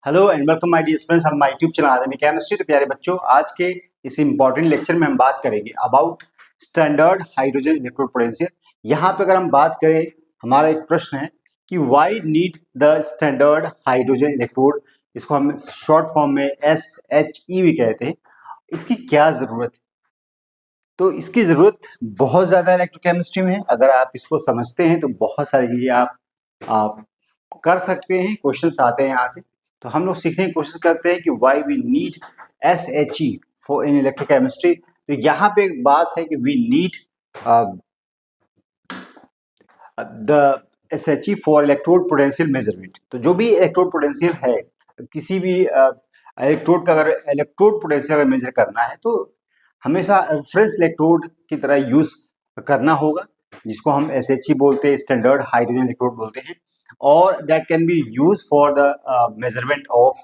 Hello and welcome my dear students on my YouTube channel आदमी chemistry. तो प्यारे बच्चों, आज के इस इंपॉर्टेंट लेक्चर में हम बात करेंगे about standard hydrogen electrode potential. यहाँ पे अगर हम बात करें, हमारा एक प्रश्न है कि why need the standard hydrogen electrode, इसको हम शॉर्ट फॉर्म में SHE भी कहते हैं। इसकी क्या जरूरत है? तो इसकी जरूरत बहुत ज्यादा इलेक्ट्रोकेमिस्ट्री में है। अगर आप इसको समझते हैं तो बहुत सारी चीजें आप कर सकते हैं। क्वेश्चंस आते हैं यहाँ से, तो हम लोग सीखने की कोशिश करते हैं कि why we need SHE for in electrochemistry. तो यहाँ पे एक बात है कि we need the SHE for electrode potential measurement. तो जो भी इलेक्ट्रोड पोटेंशियल है, किसी भी इलेक्ट्रोड का अगर इलेक्ट्रोड पोटेंशियल अगर मेजर करना है तो हमेशा रेफरेंस इलेक्ट्रोड की तरह यूज करना होगा, जिसको हम SHE बोलते हैं, स्टैंडर्ड हाइड्रोजन इलेक्ट्रोड बोलते हैं। और that can be use for the measurement of,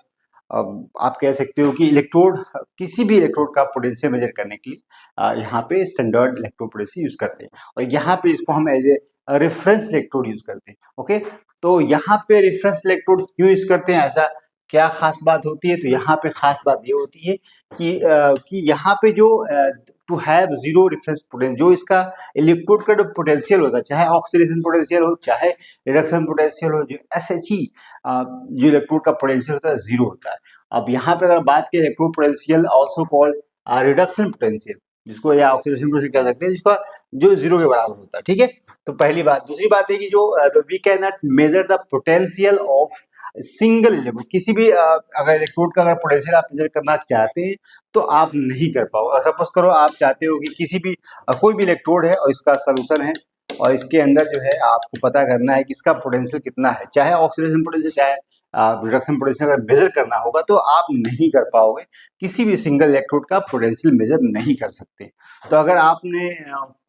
आप कह सकते हो कि इलेक्ट्रोड, किसी भी इलेक्ट्रोड का पोटेंशियल मेजर करने के लिए यहाँ पे स्टैंडर्ड इलेक्ट्रोड पोटेंशियल यूज करते हैं। और यहाँ पे इसको हम as a reference electrode use करते हैं। ओके, तो यहाँ पे रेफरेंस इलेक्ट्रोड क्यों यूज करते हैं, ऐसा क्या खास बात होती है? तो यहाँ पे खास बात ये होती है कि यहाँ पे जो to have zero reference potential, जो इसका इलेक्ट्रोड का जो पोटेंशियल होता है, चाहे ऑक्सीडेशन पोटेंशियल हो चाहे रिडक्शन पोटेंशियल हो, जो SHE जो इलेक्ट्रोड का पोटेंशियल होता है जीरो होता है। अब यहाँ पे अगर बात करें electrode potential also called reduction potential, जिसको या ऑक्सीडेशन पोटेंशियल कह सकते हैं, जिसका जो जीरो के बराबर होता है। ठीक है, तो पहली बात। दूसरी बात है कि जो we can not measure the potential of single electrode, किसी भी अगर इलेक्ट्रोड का अगर पोटेंशियल आप मेजर करना चाहते हैं तो आप नहीं कर पाओगे। सपोज करो आप चाहते हो कि किसी भी कोई भी इलेक्ट्रोड है और इसका सोल्यूशन है और इसके अंदर जो है आपको पता करना है कि इसका पोटेंशियल कितना है, चाहे ऑक्सीडेशन पोटेंशियल चाहे रिडक्शन पोटेंशियल अगर मेजर करना होगा तो आप नहीं कर पाओगे। किसी भी सिंगल इलेक्ट्रोड का पोटेंशियल मेजर नहीं कर सकते। तो अगर आपने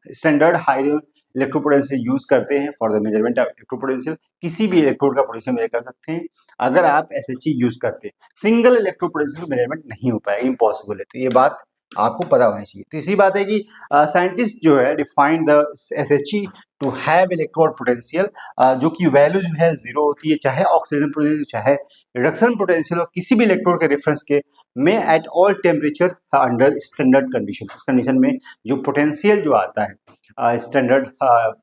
standard hydrogen electrode potential use करते हैं for the measurement of electrode potential, किसी भी इलेक्ट्रोड का पोटेंशियल मेजर कर सकते हैं। अगर आप SHE यूज करते हैं, सिंगल इलेक्ट्रोड पोटेंशियल मेजरमेंट नहीं हो पाएगा, इम्पॉसिबल है। तो ये बात आपको पता होनी चाहिए। तीसरी बात है कि साइंटिस्ट जो है define the SHE to have electrode potential, जो कि वैल्यू जो है जीरो होती है, चाहे ऑक्सीजन पोटेंशियल चाहे रिडक्शन पोटेंशियल हो, किसी भी इलेक्ट्रोड के रेफरेंस के में at all temperature under standard condition. उस कंडीशन में जो पोटेंशियल जो आता है स्टैंडर्ड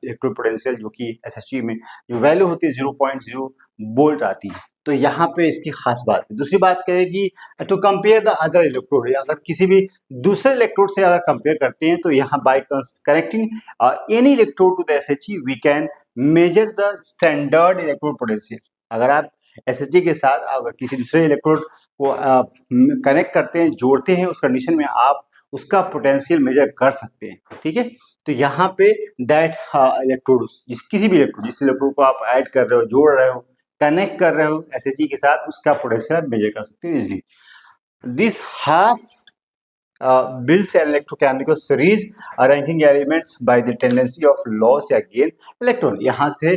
इलेक्ट्रोड पोटेंशियल, जो कि SHE में जो वैल्यू होती है 0.0 वोल्ट आती है। तो यहाँ पे इसकी खास बात है। दूसरी बात कहें कि to compare the other electrode, अगर किसी भी दूसरे इलेक्ट्रोड से अगर कंपेयर करते हैं तो यहाँ by connecting any electrode to the SHE we can measure the standard electrode potential. अगर आप SHE के साथ अगर किसी दूसरे इलेक्ट्रोड को कनेक्ट करते हैं, जोड़ते हैं, उस कंडीशन में आप उसका पोटेंशियल मेजर कर सकते हैं। ठीक है, तो यहाँ पे दैट इलेक्ट्रोड, किसी भी इलेक्ट्रोड, जिस इलेक्ट्रोड को आप ऐड कर रहे हो, जोड़ रहे हो, कनेक्ट कर रहे हो SHE के साथ, उसका पोटेंशियल मेजर कर सकते हो easily. This half builds an electrochemical series ranking elements by the tendency of loss या gain electron। यहाँ से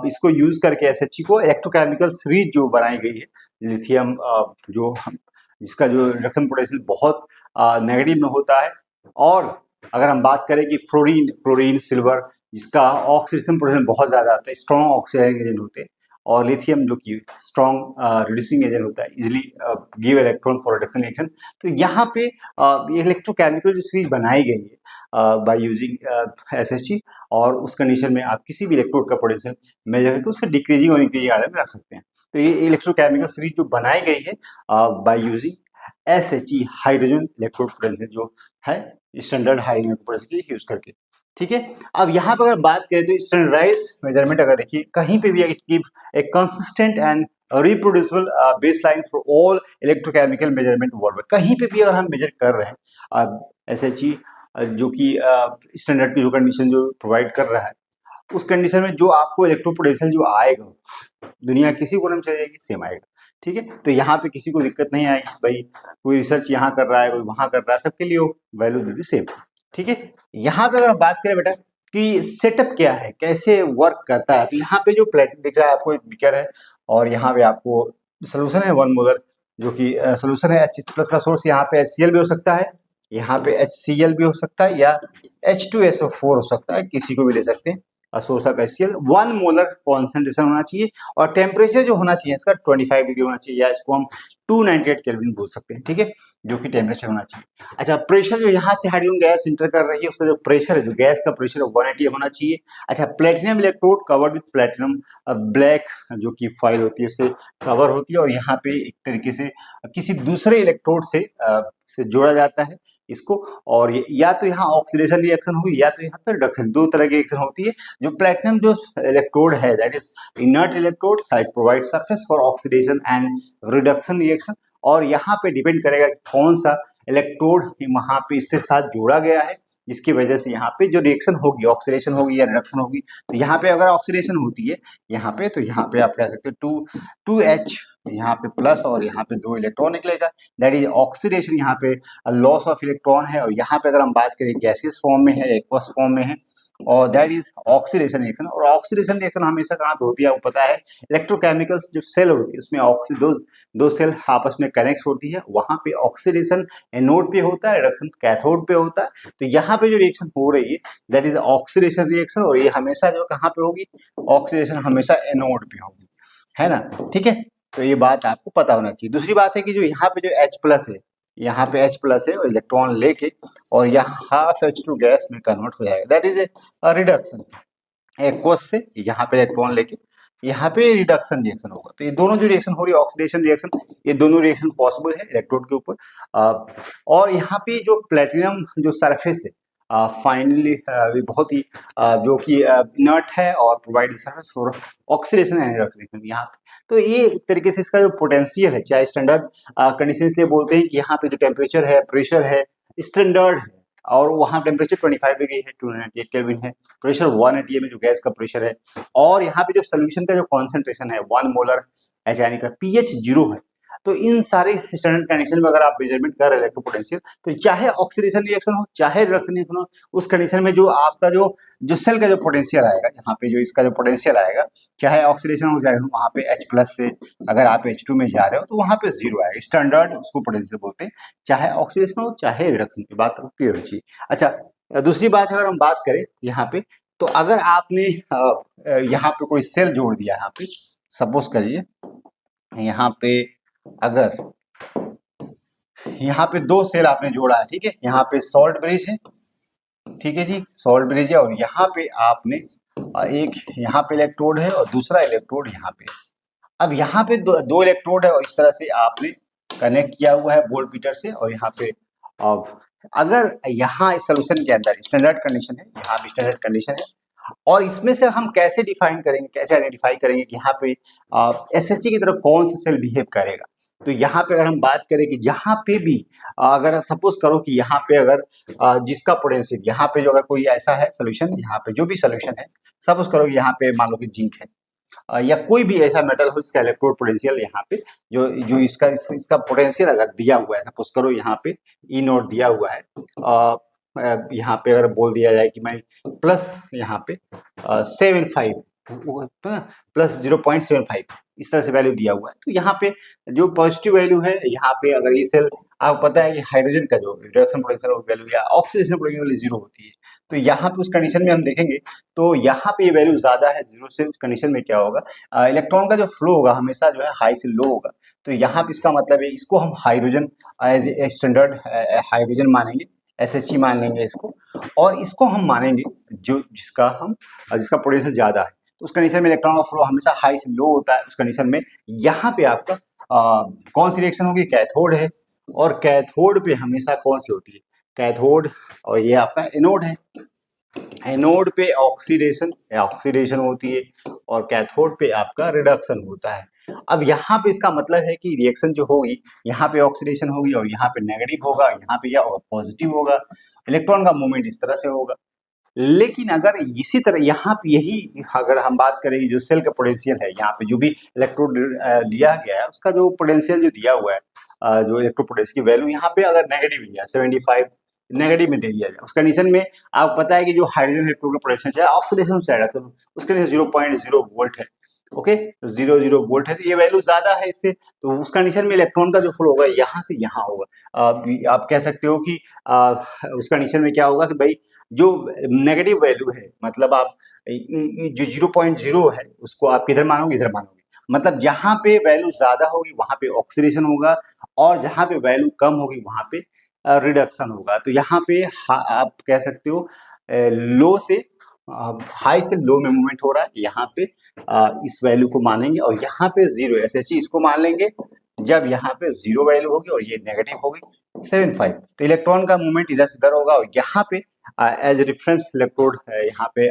इसको यूज करके SHE को इलेक्ट्रोकेमिकल सीरीज जो बनाई गई है, लिथियम जो जिसका जो रिडक्शन पोटेंशियल बहुत नेगेटिव में होता है, और अगर हम बात करें कि फ्लोरीन, क्लोरीन, सिल्वर, जिसका ऑक्सीडेशन पोटेंशियल बहुत ज्यादा आता है, स्ट्रॉन्ग ऑक्सीडाइजिंग एजेंट होते हैं, और लिथियम जो कि स्ट्रॉन्ग रिड्यूसिंग एजेंट होता है, easily give electron for reduction reaction. तो यहाँ पे इलेक्ट्रोकेमिकल जो सीरीज बनाई गई है बाय यूजिंग SHE, और उस कंडीशन में आप किसी भी इलेक्ट्रोड का पोटेंशियल मेजर करके उसका डिक्रीजिंग और इंक्रीजिंग आर्डर में रख सकते हैं। तो ये इलेक्ट्रोकेमिकल सीरीज जो बनाई गई है by using SHE hydrogen electrode potential, जो है स्टैंडर्ड हाइड्रोजन पोटेंशियल यूज करके। ठीक है, अब यहाँ पर अगर बात करें तो स्टैंडर्डाइज मेजरमेंट अगर देखिए, कहीं पे भी give a consistent and reproducible baseline for all electrochemical measurement world. कहीं पे भी अगर हम मेजर कर रहे हैं SHE, जो कि स्टैंडर्ड की जो कंडीशन जो प्रोवाइड कर रहा है, उस कंडीशन में जो आपको इलेक्ट्रो पोटेंशियल जो आएगा, दुनिया किसी कोने में चली जाएगी, सेम आएगा। ठीक है, तो यहाँ पे किसी को दिक्कत नहीं आएगी, भाई कोई रिसर्च यहाँ कर रहा है, कोई वहां कर रहा है, सबके लिए वैल्यू विल बी सेम। ठीक है, यहाँ पे अगर हम बात करें बेटा कि सेटअप क्या है, कैसे वर्क करता है, तो यहाँ पे जो प्लेट दिख रहा है आपको, एक बीकर है, और यहाँ पे आपको सोल्यूशन है 1 मोलर, जो कि सोल्यूशन है H+ का सोर्स, यहाँ पे HCl भी हो सकता है, यहाँ पे HCl भी हो सकता है, या H2SO4 हो सकता है, किसी को भी ले सकते हैं। Source of HCl, 1 molar concentration होना चाहिए और टेम्परेचर जो होना चाहिए इसका 25 डिग्री होना चाहिए, या इसको हम 298 केल्विन बोल सकते हैं, ठीक है, जो कि टेम्परेचर होना चाहिए। अच्छा, प्रेशर जो यहाँ से हाइड्रोजन गैस इंटर कर रही है उसका जो प्रेशर है, जो गैस का प्रेशर है 180 होना चाहिए। अच्छा, platinum electrode covered with platinum black जो कि फॉइल होती है उससे कवर होती है, और यहाँ पे एक तरीके से किसी दूसरे इलेक्ट्रोड से जोड़ा जाता है इसको, और या तो यहाँ ऑक्सीडेशन रिएक्शन हुई या तो यहाँ पे रिडक्शन, दो तरह की रिएक्शन होती है। जो प्लेटिनम जो इलेक्ट्रोड है that is inert electrode, it provide surface for oxidation and reduction reaction, और यहाँ पे डिपेंड करेगा कि कौन सा इलेक्ट्रोड वहां पे इससे साथ जोड़ा गया है, जिसकी वजह से यहाँ पे जो रिएक्शन होगी, ऑक्सीडेशन होगी या रिडक्शन होगी। तो यहाँ पे अगर ऑक्सीडेशन होती है यहाँ पे, तो यहाँ पे आप कह सकते हो 2H यहाँ पे प्लस और यहाँ पे 2 इलेक्ट्रॉन निकलेगा, दैट इज ऑक्सीडेशन, यहाँ पे लॉस ऑफ इलेक्ट्रॉन है। और यहाँ पे अगर हम बात करें गैसियस फॉर्म में है, एक्वस फॉर्म में है, और दैट इज ऑक्सीडेशन रिएक्शन। और ऑक्सीडेशन रिएक्शन हमेशा कहाँ पे होती है आपको पता है, इलेक्ट्रोकेमिकल्स जो सेल होती है उसमें दो सेल आपस में कनेक्ट होती है, वहां पे ऑक्सीडेशन एनोड पे होता है, रिडक्शन कैथोड पे होता है। तो यहाँ पे जो रिएक्शन हो रही है दैट इज ऑक्सीडेशन रिएक्शन, और ये हमेशा जो कहाँ पे होगी, ऑक्सीडेशन हमेशा एनोड पे होगी, है ना, ठीक है। तो ये बात आपको पता होना चाहिए। दूसरी बात है कि जो यहाँ पे जो H प्लस है, यहाँ पे H प्लस है और इलेक्ट्रॉन लेके और यहाँ हाफ H2 गैस में कन्वर्ट हो जाएगा, that is a reduction. Aqueous से यहाँ पे इलेक्ट्रॉन लेके यहाँ पे रिडक्शन रिएक्शन होगा। तो ये दोनों जो रिएक्शन हो रही है, ऑक्सीडेशन रिएक्शन, ये दोनों रिएक्शन पॉसिबल है इलेक्ट्रोड के ऊपर। और यहाँ पे जो प्लेटिनम जो सरफेस है फाइनली बहुत ही जो कि इनर्ट है और provide surface for oxidation and reduction यहाँ पे। तो ये एक तरीके से इसका जो पोटेंशियल है, चाहे स्टैंडर्ड कंडीशन इसलिए बोलते हैं कि यहाँ पे जो टेम्परेचर है, प्रेशर है, स्टैंडर्ड है, और वहाँ टेम्परेचर 25 डिग्री है, 298 केल्विन है, प्रेशर 180 में जो गैस का प्रेशर है, और यहाँ पे जो सोल्यूशन का जो कॉन्सेंट्रेशन है 1 मोलर एच का पीएच 0 है। तो इन सारे स्टैंडर्ड कंडीशन में अगर आप मेजरमेंट कर रहे हैं इलेक्ट्रो पोटेंशियल, तो चाहे ऑक्सीडेशन रिएक्शन हो चाहे रिडक्शन रिएक्शन हो, उस कंडीशन में जो आपका जो सेल का जो पोटेंशियल आएगा, यहाँ पे जो इसका जो पोटेंशियल आएगा, चाहे ऑक्सीडेशन हो जाए वहाँ पे H प्लस से अगर आप H2 में जा रहे हो तो वहाँ पे 0 आएगा, स्टैंडर्ड उसको पोटेंशियल बोलते हैं, चाहे ऑक्सीडेशन हो चाहे रिडक्शन की बात क्लियर हो चाहिए। अच्छा, दूसरी बात अगर हम बात करें यहाँ पे, तो अगर आपने यहाँ पे कोई सेल जोड़ दिया, यहाँ पे सपोज करिए यहाँ पे अगर यहाँ पे 2 सेल आपने जोड़ा है, ठीक है, यहाँ पे सॉल्ट ब्रिज है, ठीक है जी, सॉल्ट ब्रिज है, और यहाँ पे आपने एक यहाँ पे इलेक्ट्रोड है और दूसरा इलेक्ट्रोड यहाँ पे। अब यहाँ पे दो इलेक्ट्रोड है और इस तरह से आपने कनेक्ट किया हुआ है वोल्ट मीटर से, और यहाँ पे अब अगर यहाँ इस सोल्यूशन के अंदर स्टैंडर्ड कंडीशन है, यहाँ भी स्टैंडर्ड कंडीशन है, और इसमें से हम कैसे डिफाइन करेंगे, कैसे आइडेंटिफाई करेंगे कि यहाँ पे SHG की तरफ कौन सा सेल बिहेव करेगा। तो यहाँ पे अगर हम बात करें कि जहाँ पे भी अगर सपोज करो कि यहाँ पे अगर जिसका पोटेंशियल, यहाँ पे जो अगर कोई ऐसा है सोल्यूशन, यहाँ पे जो भी सोल्यूशन है, सपोज करो कि यहाँ पे मान लो कि जिंक है, या कोई भी ऐसा मेटल हो इसका इलेक्ट्रोड पोटेंशियल यहाँ पे जो इसका पोटेंशियल अगर दिया हुआ है, सपोज करो यहाँ पे ई नोट दिया हुआ है, यहाँ पे अगर बोल दिया जाए कि मैं प्लस यहाँ पे 75 प्लस 0.75 इस तरह से वैल्यू दिया हुआ है, तो यहाँ पे जो पॉजिटिव वैल्यू है, यहाँ पे अगर ये सेल आपको पता है कि हाइड्रोजन का जो रिडक्शन पोटेंशियल वैल्यू या ऑक्सीडेशन पोटेंशियल वैल्यू 0 होती है, तो यहाँ पे उस कंडीशन में हम देखेंगे तो यहाँ पे ये वैल्यू ज्यादा है 0 से, उस कंडीशन में क्या होगा, इलेक्ट्रॉन का जो फ्लो होगा हमेशा जो है हाई से लो होगा। तो यहाँ पे इसका मतलब है इसको हम hydrogen as a standard hydrogen मानेंगे, SHG मान लेंगे इसको, और इसको हम मानेंगे जिसका पोटेंशियल ज्यादा है। तो उस कंडीशन में इलेक्ट्रॉन का फ्लो हमेशा हाई से लो होता है। उस कंडीशन में यहाँ पे आपका कौन सी रिएक्शन होगी, कैथोड है, और कैथोड पे हमेशा कौन सी होती है, कैथोड, और ये आपका एनोड है, एनोड पे ऑक्सीडेशन होती है और कैथोड पे आपका रिडक्शन होता है। अब यहाँ पे इसका मतलब है कि रिएक्शन जो होगी, यहाँ पे ऑक्सीडेशन होगी और यहाँ पे नेगेटिव होगा, यहाँ पे या पॉजिटिव होगा, इलेक्ट्रॉन का मूवमेंट इस तरह से होगा। लेकिन अगर इसी तरह यहाँ पे यही अगर हम बात करें जो सेल का पोटेंशियल है, यहाँ पे जो भी इलेक्ट्रोड लिया गया है उसका जो पोटेंशियल जो दिया हुआ है, जो इलेक्ट्रो पोटेंशियल की वैल्यू यहाँ पे अगर नेगेटिव लिया 75 नेगेटिव में दे दिया जाए, उस कंडीशन में आपको पता है कि जो हाइड्रोजन इलेक्ट्रोड का पोटेंशियल है ऑक्सीडेशन साइड तो उसके लिए 0.0 वोल्ट है, ओके, 0.0 वोल्ट है, तो ये वैल्यू ज्यादा है इससे, तो उस कंडीशन में इलेक्ट्रॉन का जो फ्लो होगा यहाँ से यहाँ होगा। आप कह सकते हो कि उस कंडीशन में क्या होगा कि भाई जो नेगेटिव वैल्यू है, मतलब आप जो 0.0 है उसको आप किधर मानोगे, इधर मानोगे। मतलब जहां पे वैल्यू ज्यादा होगी वहां पे ऑक्सीडेशन होगा, और जहां पे वैल्यू कम होगी वहां पे रिडक्शन होगा। तो यहाँ पे आप कह सकते हो लो से हाई से लो में मूवमेंट हो रहा है, यहाँ पे इस वैल्यू को मानेंगे, और यहाँ पे जीरो SHE इसको मान लेंगे जब यहाँ पे जीरो वैल्यू होगी और ये नेगेटिव होगी 7.5। तो इलेक्ट्रॉन का मूवमेंट इधर से इधर होगा, और यहाँ पे एज रेफरेंस इलेक्ट्रोड है, यहाँ पे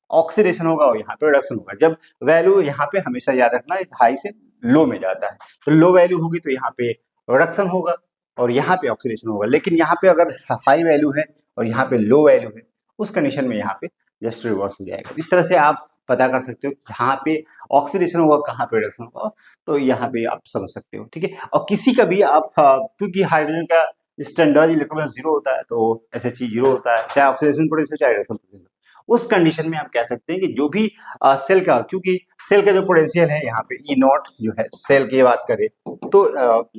ऑक्सीडेशन होगा और यहाँ पे रिडक्शन होगा। जब वैल्यू यहाँ पे हमेशा याद रखना हाई से लो में जाता है, तो लो वैल्यू होगी तो यहाँ पे रिडक्शन होगा और यहाँ पे ऑक्सीडेशन होगा। लेकिन यहाँ पे अगर हाई वैल्यू है और यहाँ पे लो वैल्यू है, उस कंडीशन में यहाँ पे जस्ट रिवर्स हो जाएगा। इस तरह से आप पता कर सकते हो कहाँ पे ऑक्सीडेशन होगा, कहाँ पे रिडक्शन होगा, तो यहाँ पे आप समझ सकते हो, ठीक है। और किसी का भी आप क्योंकि हाइड्रोजन का स्टैंडर्ड इलेक्ट्रॉन जीरो होता है, तो SHE जीरो होता है, चाहे ऑक्सीडेशन पोटेंशियल चाहे रिडक्शन पोटेंशियल। उस कंडीशन में हम कह सकते हैं कि जो भी सेल का, क्योंकि सेल का जो पोटेंशियल है यहाँ पे E0 जो है, सेल की बात करें तो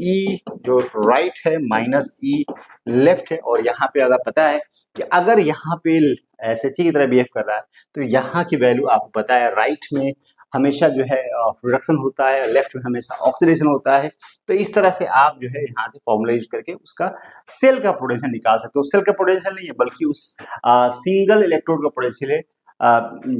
E जो राइट है माइनस E लेफ्ट है, और यहाँ पे अगर पता है कि अगर यहाँ पे SHE की तरह बिहेव कर रहा है तो यहाँ की वैल्यू आपको पता है राइट में हमेशा जो है रिडक्शन होता है, लेफ्ट में हमेशा ऑक्सीडेशन होता है। तो इस तरह से आप जो है यहाँ से फॉर्मूला यूज करके उसका सेल का पोटेंशियल निकाल सकते हो। सेल का पोटेंशियल नहीं है बल्कि उस सिंगल इलेक्ट्रोड का पोटेंशियल है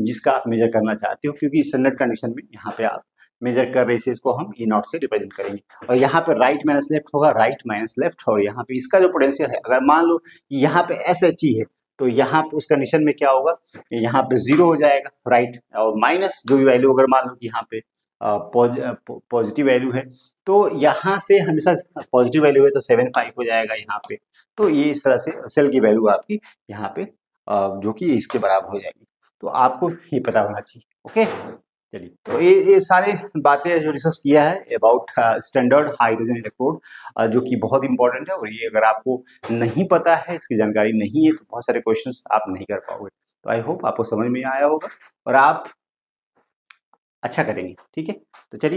जिसका आप मेजर करना चाहते हो, क्योंकि स्टैंडर्ड कंडीशन में यहाँ पे आप मेजर कर रहे हैं, इसको हम E0 से रिप्रेजेंट करेंगे। और यहाँ पे राइट माइनस लेफ्ट होगा, राइट माइनस लेफ्ट, और यहाँ पे इसका जो पोटेंशियल है, अगर मान लो यहाँ पे SHE है तो यहाँ पे उस कंडीशन में क्या होगा, यहाँ पे जीरो हो जाएगा राइट, और माइनस जो भी वैल्यू अगर मान लो कि यहाँ पे पॉजिटिव वैल्यू है तो यहाँ से हमेशा पॉजिटिव वैल्यू है तो 7.5 हो जाएगा यहाँ पे। तो ये इस तरह से सेल की वैल्यू आपकी यहाँ पे जो कि इसके बराबर हो जाएगी। तो आपको ये पता होना चाहिए, ओके। चलिए, तो ये सारे बातें जो डिस्कस किया है अबाउट स्टैंडर्ड हाइड्रोजन इलेक्ट्रोड, जो कि बहुत इंपॉर्टेंट है, और ये अगर आपको नहीं पता है, इसकी जानकारी नहीं है, तो बहुत सारे क्वेश्चंस आप नहीं कर पाओगे। तो आई होप आपको समझ में आया होगा और आप अच्छा करेंगे, ठीक है। तो चलिए।